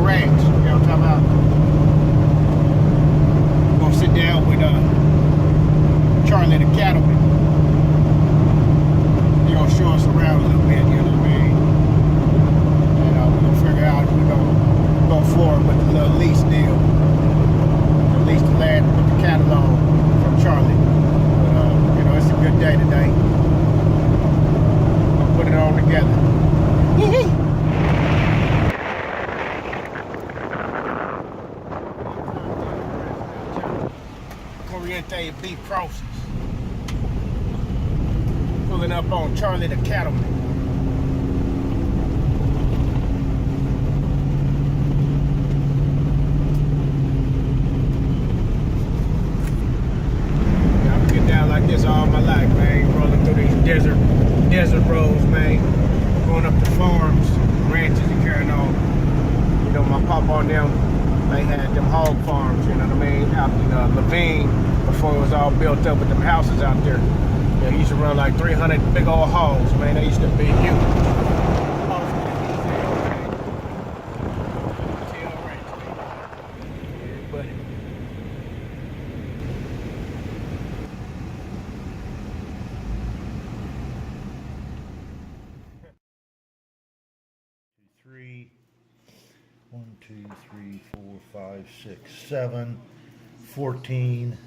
ranch. You know what I'm talking about? We're gonna sit down with Charlie the cattleman. He's gonna show us around a little bit, you know what I mean? And we're gonna figure out if we're gonna go forward with the little lease deal. The lease the land with the cattle on from Charlie. But you know, it's a good day today. We'll put it all together. Oriente beef process. Pulling up on Charlie the cattleman. I've been down like this all my life, man. Rolling through these desert roads, man. Going up to farms, ranches, and carrying on. You know, my papa on them, they had them hog farms, you know what I mean, out in Levine before it was all built up with them houses out there. Yeah, he used to run like 300 big old hogs, man. They used to be huge. Buddy. Three, 1, 2, 3, 4, 5, 6, 7, 14,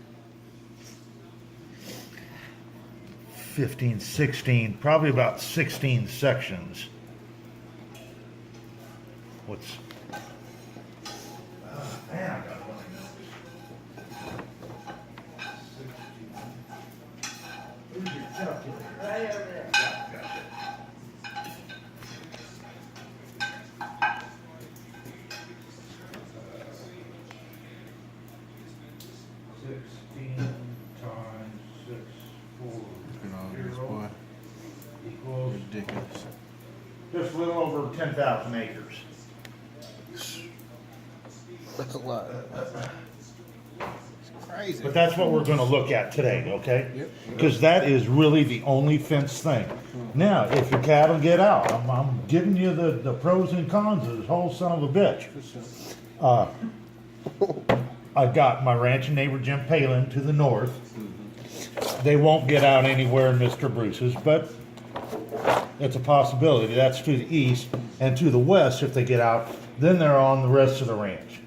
15, 16, probably about 16 sections. What's man, I got one of those. Where's your calculator? Right over there. Yeah, gotcha. 16 times 6, 4, Look at all this, 0 boy. equals Ridiculous. just a little over 10,000 acres. That's a lot. It's crazy. But that's what we're going to look at today, okay? Yep. Because that is really the only fenced thing. Now, if your cattle get out, I'm giving you the pros and cons of this whole son of a bitch. I got my ranching neighbor Jim Palin to the north. They won't get out anywhere in Mr. Bruce's, but it's a possibility. That's to the east. And to the west, if they get out, then they're on the rest of the ranch.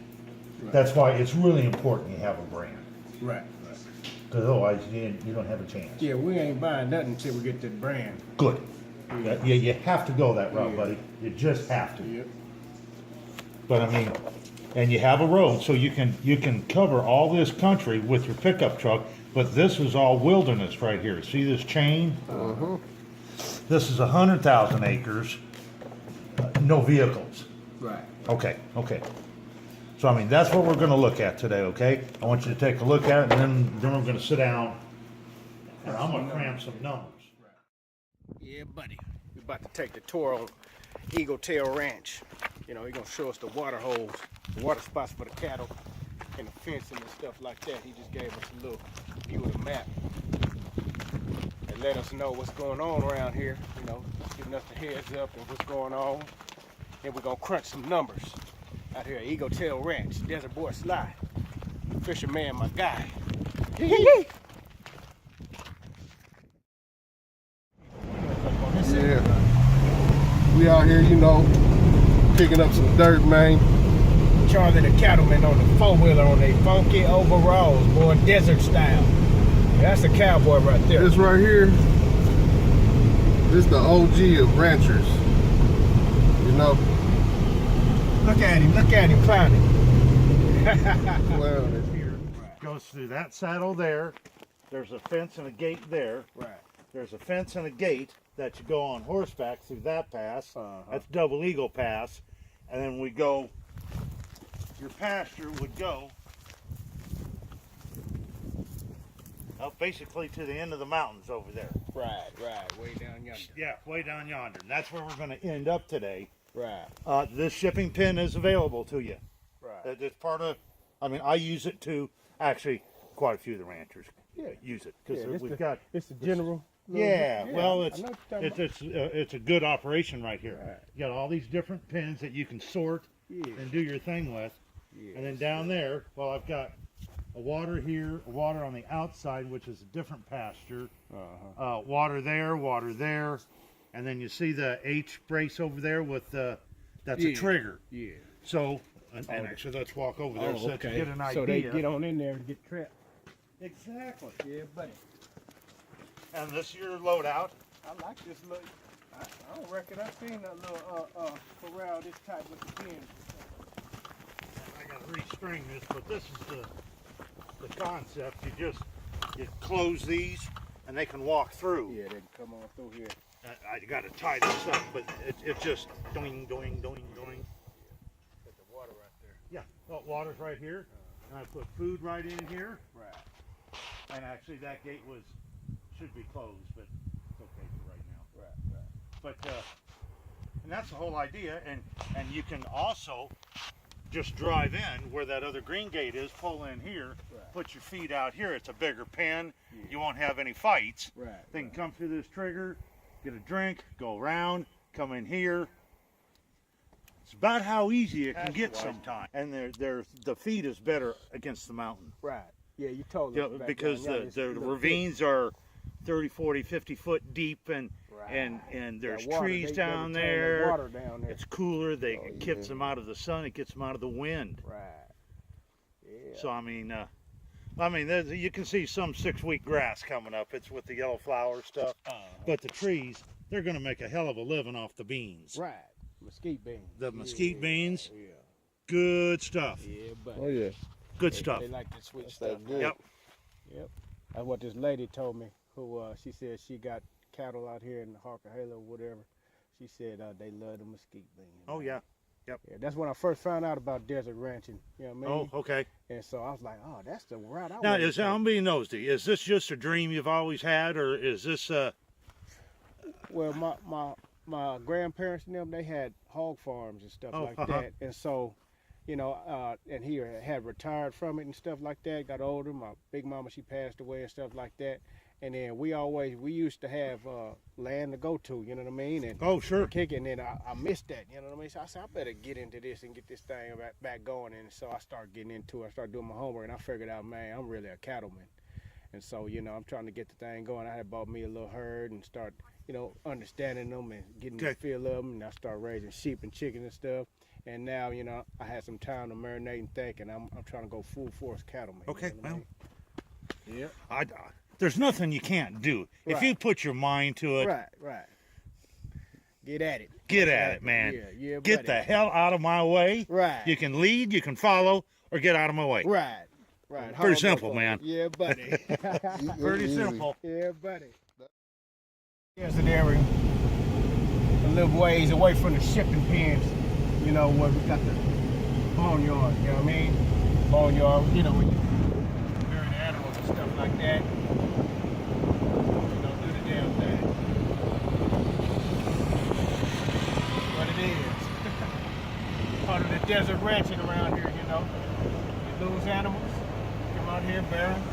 That's why it's really important you have a brand. Right. Because otherwise you don't have a chance. Yeah, we ain't buying nothing until we get that brand. Good. You have to go that route, buddy. You just have to. Yep. But I mean, and you have a road, so you can cover all this country with your pickup truck. But this is all wilderness right here. See this chain? This is 100,000 acres. No vehicles. Right. Okay. So I mean, that's what we're going to look at today. Okay. I want you to take a look at it, and then we're going to sit down, and I'm going to cram some numbers. Yeah, buddy. We're about to take the tour on Eagle Tail Ranch. You know, he's gonna show us the water holes, the water spots for the cattle, and the fencing and stuff like that. He just gave us a little view of the map and let us know what's going on around here. You know, giving us the heads up and what's going on. Then we're gonna crunch some numbers out here at Eagle Tail Ranch. Desert Boy Sly, fisherman, my guy. Yeah. We out here, you know, picking up some dirt, man. Charlie the cattleman on the four-wheeler on they funky overalls, boy, desert style. That's a cowboy right there. This right here, this the OG of ranchers. You know? Look at him climbing. Well, Here goes through that saddle there. There's a fence and a gate there. Right. There's a fence and a gate that you go on horseback through that pass. That's Double Eagle Pass. And then we go, your pasture would go up basically to the end of the mountains over there. Right, way down yonder. Yeah, way down yonder. And that's where we're going to end up today. Right. This shipping pin is available to you. Right. It's part of, I mean, I use it too. Actually, quite a few of the ranchers use it because we've got. It's the general. Yeah, well, it's it's a good operation right here. Right. You got all these different pins that you can sort and do your thing with. And then down there, well, I've got a water here, a water on the outside, which is a different pasture. Water there, and then you see the H brace over there with the, that's a trigger. Yeah. So, and actually, let's walk over there so that you get an idea. So they get on in there and get trapped. Exactly. Yeah, buddy. And this your loadout. I like this look. I don't reckon I've seen a little corral this type with the pins. I gotta restring this, but this is the concept. You close these, and they can walk through. Yeah, they can come on through here. I gotta tie this up, but it just doing. Got the water right there. Yeah, well, water's right here, and I put food right in here. Right. And actually, that gate should be closed, but it's okay for right now. Right. But and that's the whole idea, and you can also just drive in where that other green gate is, pull in here, put your feet out here. It's a bigger pen. Yeah. You won't have any fights. Right. They can come through this trigger, get a drink, go around, come in here. It's about how easy it can get sometimes. And the feed is better against the mountain. Right. Yeah, you told us. Back Because down, the ravines are 30, 40, 50 foot deep, and there's water, trees they down retain there. the water down there. It's cooler. It keeps them out of the sun. It gets them out of the wind. Right. Yeah. So I mean, you can see some 6-week grass coming up. It's with the yellow flower stuff. But the trees, they're going to make a hell of a living off the beans. Right. Mesquite beans. The mesquite beans, Yeah. good stuff. Yeah, but Oh yeah. Good stuff. They like the sweet That's stuff. that good. Yep. That's what this lady told me. Who she said she got cattle out here in the Harker-Halo or whatever. She said they love the mesquite beans. Oh yeah. Yeah, that's when I first found out about desert ranching. You know what I mean? Oh, okay. And so I was like, oh, that's the route I Now, want to take. I'm being nosy. Is this just a dream you've always had, or is this Well, my grandparents and them, they had hog farms and stuff like that. And so, you know, and he had retired from it and stuff like that, got older. My big mama, she passed away and stuff like that. And then we used to have land to go to, you know what I mean? And Oh, sure. kicking, and I missed that, you know what I mean? So I said, I better get into this and get this thing back going. And so I started getting into it. I started doing my homework, and I figured out, man, I'm really a cattleman. And so, you know, I'm trying to get the thing going. I had bought me a little herd and start, you know, understanding them and getting the feel of them. And I started raising sheep and chicken and stuff. And now, you know, I had some time to marinate and think, and I'm trying to go full force cattleman. Okay, you know what I mean? Yeah. There's nothing you can't do. If you put your mind to it, Right. Get at it. get at it, man. Yeah, Get buddy. the hell out of my way. Right. You can lead, you can follow, or get out of my way. Right. Pretty simple, man. Yeah, buddy. Pretty Easy. simple. Yeah, buddy. Here's an area a little ways away from the shipping pens, you know, where we got the boneyard, you know what I mean? Boneyard, you know, where you bury the animals and stuff like that. You know, do the damn thing. What it is. Part of the desert ranching around here, you know. You lose animals, come out here, bury them.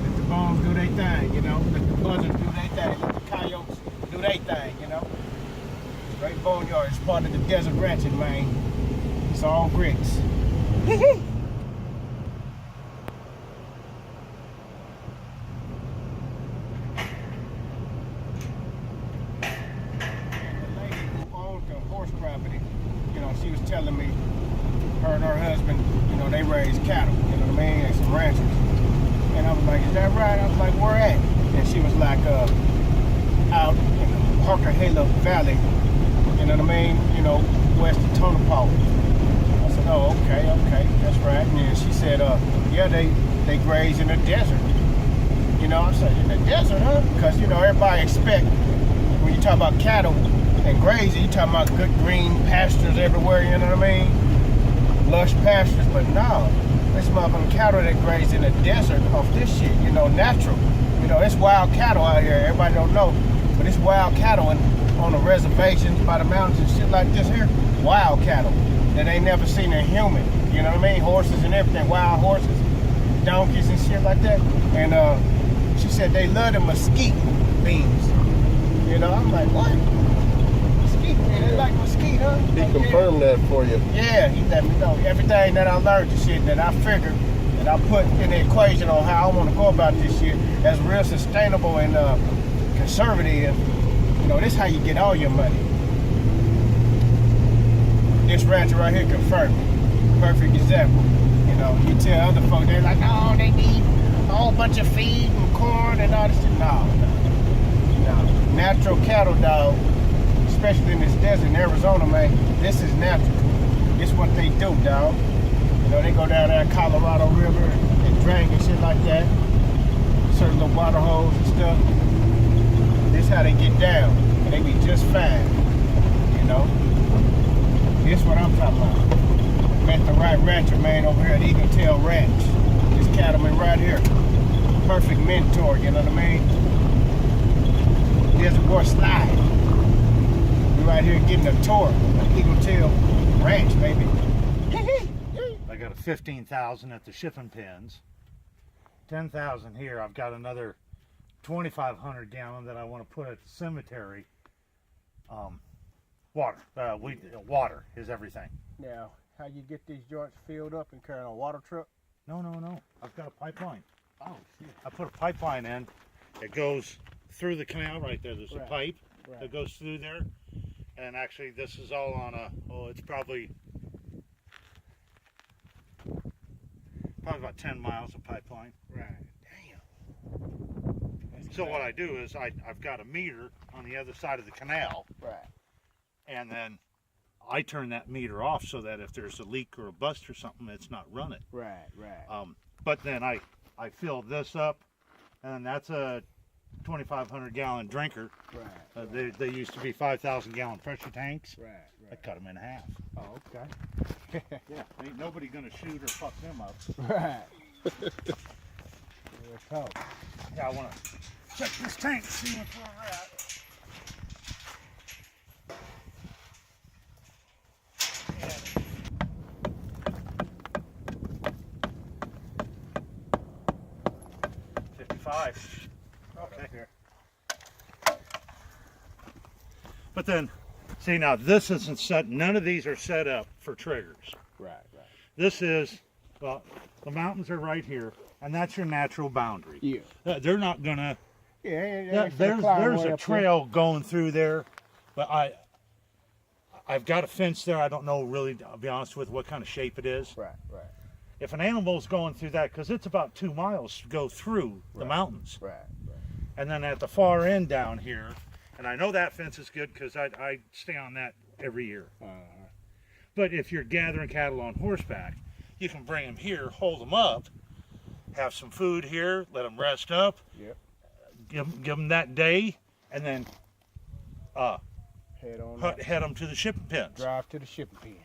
Let the bones do their thing, you know. Let the buzzards do their thing. Let the coyotes do their thing, you know. Great boneyard is part of the desert ranching, man. It's all grits. The lady who owned the horse property, you know, she was telling me, her and her husband, you know, they raise cattle, you know what I mean, and some ranchers. And I was like, is that right? I was like, where at? And she was like, out in the Harker-Halo Valley, you know what I mean? You know, west of Tonopah. I said, oh, okay, that's right. And then she said, yeah, they graze in the desert. You know, I said, in the desert, huh? Because, you know, everybody expect, when you talk about cattle and grazing, you talking about good green pastures everywhere, you know what I mean? Lush pastures, but no. This motherfucking cattle that graze in the desert off this shit, you know, natural. You know, it's wild cattle out here. Everybody don't know, but it's wild cattle on the reservations by the mountains and shit like this here. Wild cattle that ain't never seen a human. You know what I mean? Horses and everything, wild horses, donkeys and shit like that. And she said they love the mesquite beans. You know, I'm like, what? Mesquite mesquite, man. It's like mesquite, huh? He Like, confirmed that for you. Yeah, he let me know everything that I learned, the shit that I figured, that I put in the equation on how I want to go about this shit as real sustainable and conservative. You know, this is how you get all your money. This rancher right here confirmed it. Perfect example. You know, you tell other folks, they're like, oh, they need a whole bunch of feed and corn and all this shit. No. Natural cattle, dog, especially in this desert in Arizona, man, this is natural. This is what they do, dog. You know, they go down there Colorado River and drink and shit like that. Certain little water holes and stuff. This is how they get down. And they be just fine. You know? This is what I'm talking about. Met the right rancher, man, over here at Eagle Tail Ranch. This cattleman right here. Perfect mentor, you know what I mean? Desert Boy Slide. We're right here getting a tour of Eagle Tail Ranch, baby. I got a 15,000 at the shipping pens. 10,000 here. I've got another 2,500 gallon that I want to put at the cemetery. Water. Water is everything. Now, how you get these joints filled up and carry on a water truck? No. I've got a pipeline. Oh, shit. I put a pipeline in. It goes through the canal right there. There's a pipe that goes through there. And actually, this is all on a, it's probably about 10 miles of pipeline. Right. Damn. So what I do is I've got a meter on the other side of the canal. Right. And then I turn that meter off so that if there's a leak or a bust or something, it's not running. Right. But then I fill this up, and that's a 2,500 gallon drinker. Right. They used to be 5,000 gallon pressure tanks. Right. I cut them in half. Oh, okay. Yeah, ain't nobody gonna shoot or fuck them up. Right. Let's talk. Yeah, I wanna check this tank, see where we're at. Okay. But then, see now, this isn't set. None of these are set up for triggers. Right. This is, well, the mountains are right here, and that's your natural boundary. Yeah. They're not gonna. Yeah. There's a trail going through there, but I've got a fence there. I don't know really, I'll be honest with what kind of shape it is. Right. If an animal's going through that, because it's about 2 miles to go through the mountains. Right. And then at the far end down here, and I know that fence is good because I stay on that every year. But if you're gathering cattle on horseback, you can bring them here, hold them up, have some food here, let them rest up, Yep. give them that day, and then Head them to the shipping pens. Drive to the shipping pen.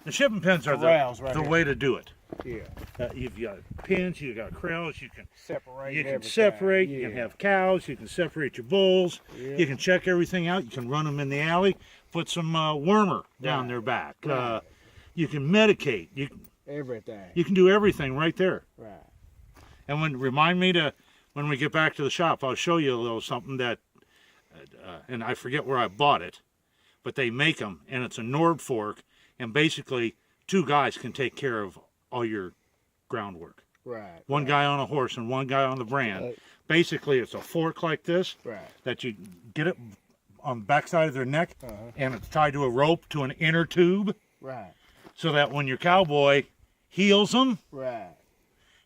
The shipping pens are Corrals right the here. way to do it. Yeah. You've got pens, you've got corrals, you can Separate. you can everything. separate, Yeah. you can have cows, you can separate your bulls, Yeah. you can check everything out, you can run them in the alley, put some wormer down Right. their back. Right. You can medicate, Everything. you can do everything right there. Right. And remind me to, when we get back to the shop, I'll show you a little something that, and I forget where I bought it, but they make them, and it's a Nord fork, and basically 2 guys can take care of all your groundwork. Right. One guy on a horse and one guy on the brand. Basically, it's a fork like this Right. that you get it on the backside of their neck, Uh-huh. and it's tied to a rope to an inner tube, Right. so that when your cowboy heels them, Right.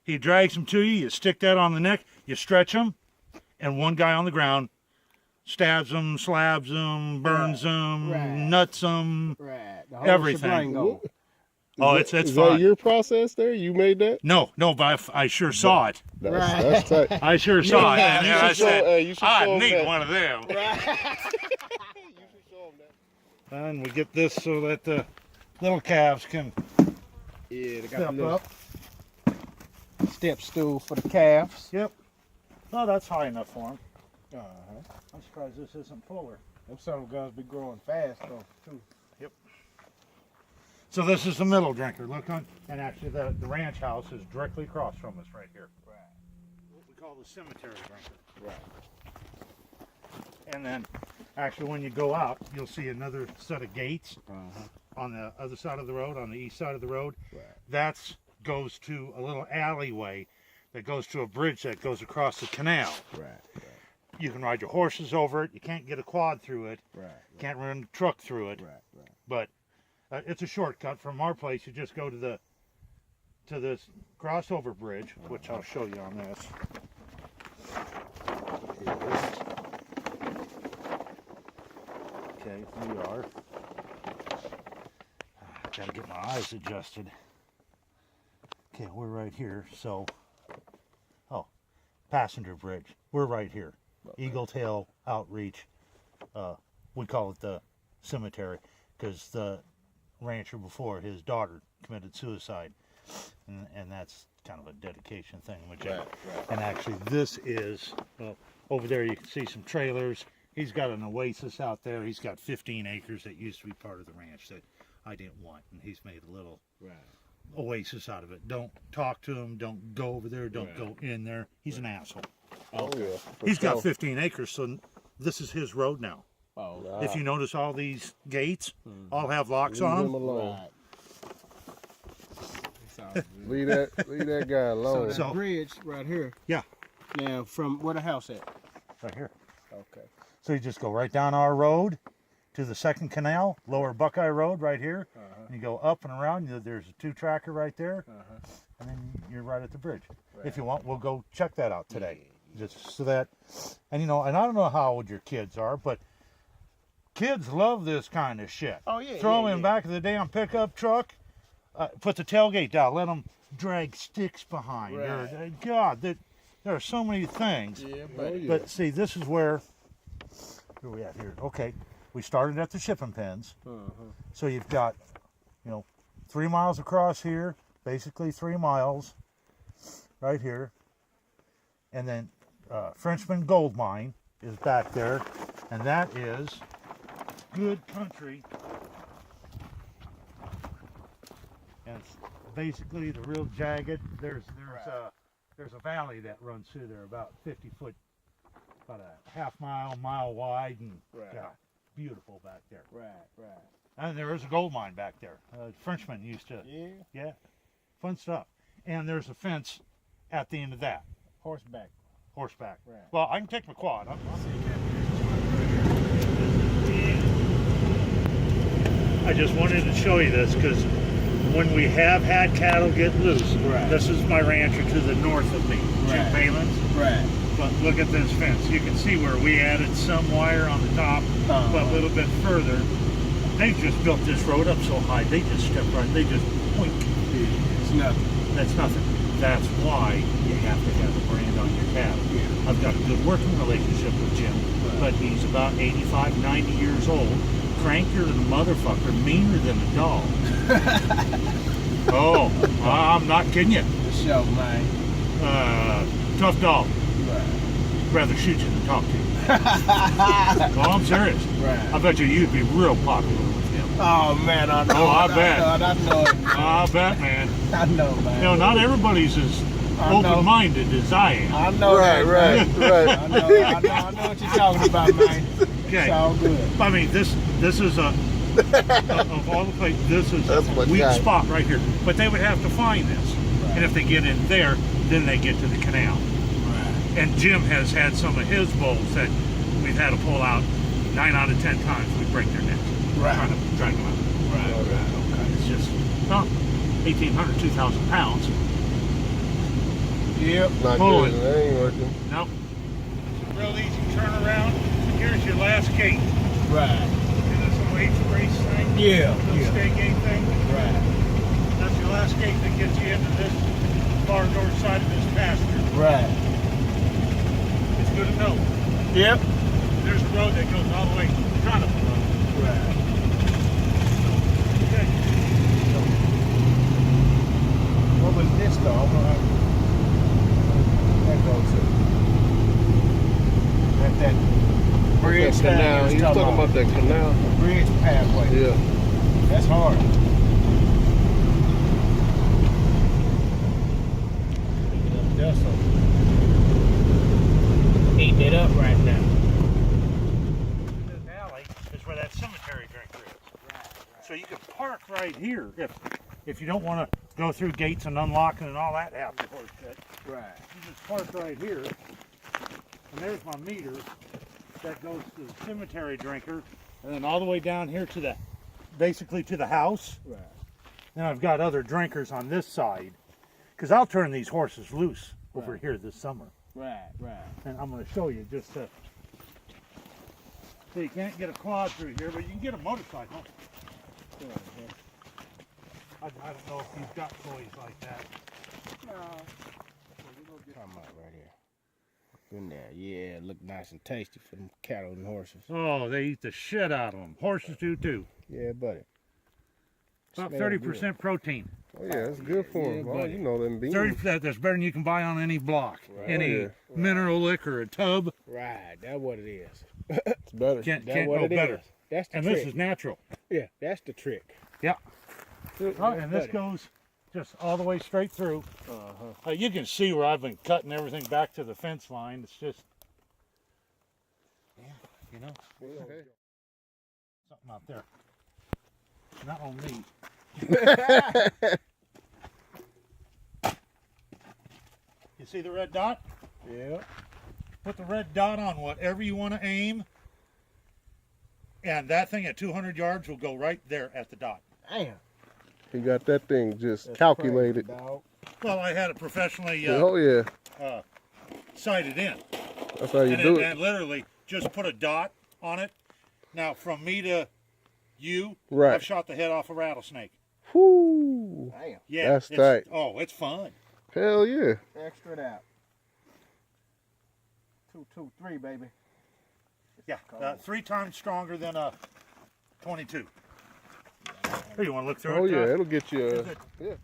he drags them to you, you stick that on the neck, you stretch them, and one guy on the ground stabs them, slabs them, burns them, Right. nuts them. Right. The whole Everything. shebang. Oh, it's Is fun. that your process there? You made that? No, but I sure saw it. That's tight. I sure saw it. And You I should show- said, hey, you should show I 'em need that. one of them. And we get this so that the little calves can Yeah, they got step the little up. step stool for the calves. Yep. Oh, that's high enough for them. Uh-huh. I'm surprised this isn't fuller. Them son of guns be growing fast though, too. Yep. So this is the middle drinker. Look on, and actually the ranch house is directly across from us right here. Right. What we call the cemetery drinker. Right. And then, actually, when you go out, you'll see another set of gates on the other side of the road, on the east side of the road. Right. That goes to a little alleyway that goes to a bridge that goes across the canal. Right. You can ride your horses over it. You can't get a quad through it. Right. Can't run a truck through it. Right. But it's a shortcut from our place. You just go to this crossover bridge, which I'll show you on this. Okay, we are. Gotta get my eyes adjusted. Okay, we're right here. So, passenger bridge. We're right here. Eagle Tail Outreach. We call it the cemetery because the rancher before, his daughter committed suicide, and that's kind of a dedication thing. And actually, this is over there. You can see some trailers. He's got an oasis out there. He's got 15 acres that used to be part of the ranch that I didn't want, and he's made a little oasis out of it. Don't talk to him. Don't go over there. Don't go in there. He's an asshole. Oh yeah. He's got 15 acres, so this is his road now. Oh, Wow. If you notice, all these gates all have locks on Leave him them. alone. Right. Leave that guy So alone. the So- bridge right here. Yeah. Now, from where the house at? Right here. Okay. So you just go right down our road to the second canal, Lower Buckeye Road right here. And you go up and around. There's a 2-tracker right there. And then you're right at the bridge. If you want, we'll go check that out today. Just so that, and and I don't know how old your kids are, but kids love this kind of shit. Oh, yeah. Throw them in back of the damn pickup truck, put the tailgate down, let them drag sticks behind. Right. God, there are so many things. Yeah, buddy. But see, this is where are we at here? Okay, we started at the shipping pens. So you've got, 3 miles across here, basically 3 miles right here. And then Frenchman Gold Mine is back there, and that is good country. And it's basically the real jagged. There's a valley that runs through there about 50 foot, about a mile wide, and God, beautiful back there. Right. And there is a gold mine back there. Frenchmen used to. Yeah, fun stuff. And there's a fence at the end of that. Horseback. Horseback. Right. Well, I can take my quad. I just wanted to show you this because when we have had cattle get loose, this is my rancher to the north of me, Jim Palin's. Right. But look at this fence. You can see where we added some wire on the top, but a little bit further. They just built this road up so high, they just step right, they just point. It's nothing. That's nothing. That's why you have to have a brand on your cattle. I've got a good working relationship with Jim, but he's about 85, 90 years old, crankier than a motherfucker, meaner than a dog. Oh, I'm not kidding you. The show, man. Tough dog. Right. Rather shoot you than talk to you. Oh, I'm serious. Right. I bet you'd be real popular with him. Oh, man, I know. Oh, I bet. I know it, man. I bet, man. I know, man. Not everybody's as open-minded as I am. I know that, man. Right. I know what you're talking about, man. Okay. It's all good. I mean, this is of all the places, this is That's a my weak guy. spot right here. But they would have to find this. And if they get in there, then they get to the canal. Right. And Jim has had some of his bulls that we've had to pull out 9 out of 10 times we break their necks. Right. Trying to drag them out. Right. Okay. It's just, 1,800, 2,000 pounds. Yep. Not Pulling. good. That ain't working. Nope. It's a real easy turnaround. Here's your last gate. Right. And this little H-brace thing. Yeah. Little stay gate thing. Right. That's your last gate that gets you into this far north side of this pasture. Right. It's good to know. Yep. There's a road that goes all the way to Jonathan Road. Right. Okay. What was this though? I don't know how that goes to. That bridge That canal. thing He was talking about that canal. the bridge pathway. Yeah. That's hard. Eating it up right now. here. If you don't want to go through gates and unlocking and all that happy horse shit. Right. You just park right here, and there's my meter that goes to the cemetery drinker, and then all the way down here to the, basically to the house. Right. And I've got other drinkers on this side, because I'll turn these horses loose over here this summer. Right. Right. And I'm going to show you just so you can't get a quad through here, but you can get a motorcycle. I don't know if you've got toys like that. No. Come out right here. In there. Yeah, look nice and tasty for them cattle and horses. Oh, they eat the shit out of them. Horses do too. Yeah, buddy. About Smell 30% protein. Oh yeah, it's good for them. Yeah, Oh, buddy. you know them beans. 30%, that's better than you can buy on any block. Right. Any Oh, yeah. mineral liquor, a tub. Right, that's what it is. It's better. Can't That's go what it better. is. That's the And trick. this is natural. Yeah, that's the trick. Yeah. Oh, and this buddy. goes just all the way straight through. Uh-huh. You can see where I've been cutting everything back to the fence line. It's just, yeah, you know, Okay. something out there. Not on me. You see the red dot? Yeah. Put the red dot on whatever you want to aim, and that thing at 200 yards will go right there at the dot. Damn. He got that thing just That's calculated. crazy, dog. Well, I had it professionally Oh yeah, sighted in. that's how you And, do it, it. and literally just put a dot on it. Now, from me to you, Right. I've shot the head off a rattlesnake. Whoo! Damn. Yeah, That's it's, tight. Oh, it's fun. Hell yeah. Extra it out. 223, baby. Yeah, 3 times stronger than a 22. Here, you want to look through Oh it? yeah, it'll get you. Is it- Yeah.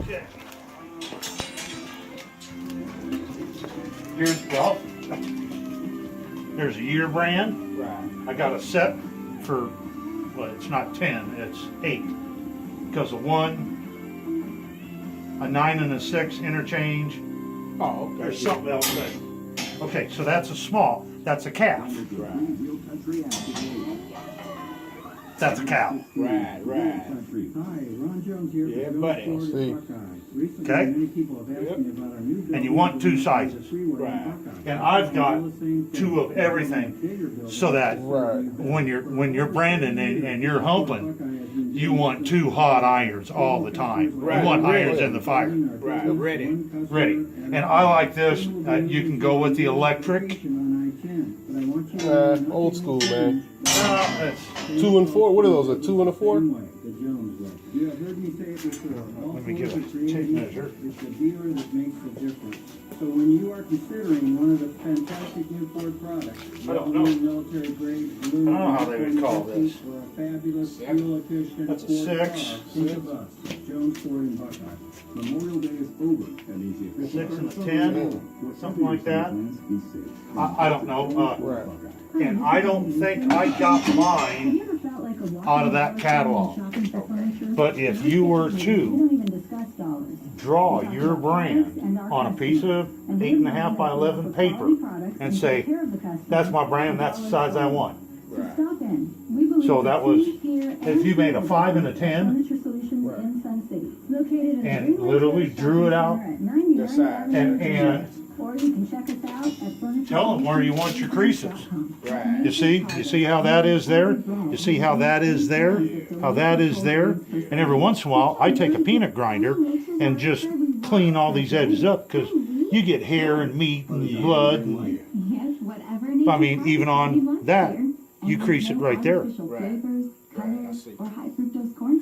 Okay. Here's a year brand. Right. I got a set for, well, it's not 10, it's 8. Because a 1, a 9 and a 6 interchange. Oh, okay. There's something else there. Okay, so that's a small, that's a calf. That's a cow. Right, right. Hi, Ron Jones here. Yeah, buddy. See. Okay. And you want 2 sizes. Right. And I've got 2 of everything, so that Right. when you're branding and you're humping, you want 2 hot irons all the time. Right. You want Really? irons in the fire. Right, ready. Ready. And I like this. You can go with the electric. Old school, man. It's 2 and 4. What are those? A 2 and a 4? Let me give it a tape measure. It's the dealer that makes the difference. So when you are considering one of the fantastic new Ford products, I don't know. military grade blue, I don't know how they would call this. or a fabulous fuel efficient That's a Ford 6. car, think of us, Jones Ford and Buckeye. Memorial Day is over, and these official 6 and a cars 10, What something like that. plans be safe. I don't know. Right. And I don't think I got mine out of that catalog. But if you were to draw your brand on a piece of 8.5 by 11 paper and say, that's my brand, that's the size I want. So that was, if you made a 5 and a 10 and literally drew it out and tell them where you want your creases. Right. You see how that is there? You see how that is there? How that is there? And every once in a while, I take a peanut grinder and just clean all these edges up, because you get hair and meat and blood. And, I mean, even on that, you crease it right there. Right. I see.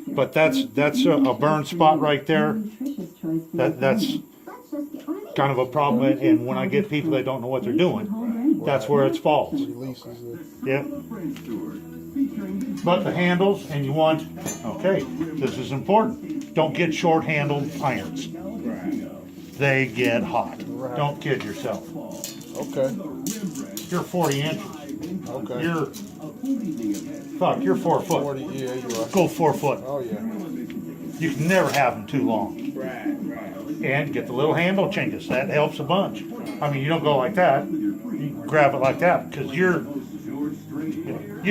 But that's a burn spot right there. That's kind of a problem. And when I get people that don't know what they're doing, that's where it falls. Releases it. Yeah. but the handles, and you want, okay, this is important. Don't get short-handled irons. They get hot. Don't kid yourself. Okay. You're 40 inches. Okay. You're 4 foot. 40, yeah, you're right. Go 4 foot. Oh, yeah. You can never have them too long. And get the little handle chingus. That helps a bunch. I mean, you don't go like that. You grab it like that because you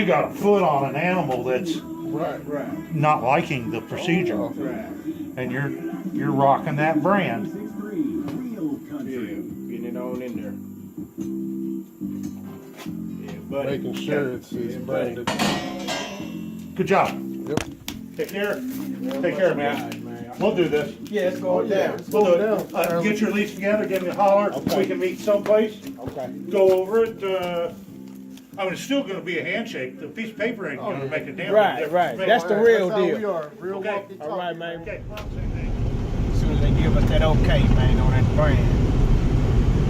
got a foot on an animal that's not liking the procedure, and you're rocking that brand. Yeah, getting it on in there. Yeah, buddy. Making sure it's branded. Good job. Yep. Take care. Take care, man. We'll do this. Yeah, it's going down. We'll do it. Get your lease together. Give me a holler. Okay. We can meet someplace. Okay. Go over it. I mean, it's still going to be a handshake. The piece of paper ain't going to make a damn Right, difference. right. That's the real That's how deal. we are. Real Okay. walkie All right, man. Okay. As soon as they give us that okay, man, on that brand,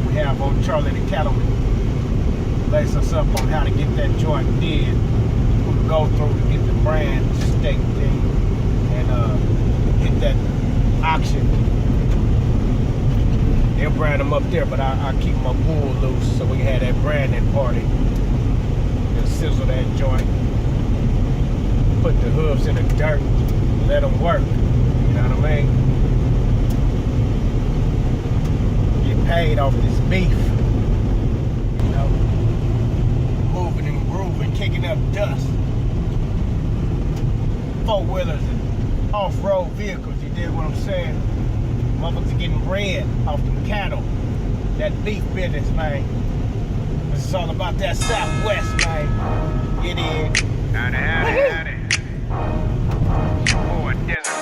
we have on Charlie the Cattleman lace us up on how to get that joint did. We'll go through to get the brand stake thing and hit that auction. They'll brand them up there, but I keep my bull loose so we can have that branding party. They'll sizzle that joint, put the hooves in the dirt, let them work. You know what I mean? Get paid off this beef. You know? Moving and grooving, kicking up dust. Four-wheelers and off-road vehicles, you dig what I'm saying? Motherfuckers are getting bread off them cattle. That beef business, man. This is all about that Southwest, man. Get in. Howdy. Boy, Dezert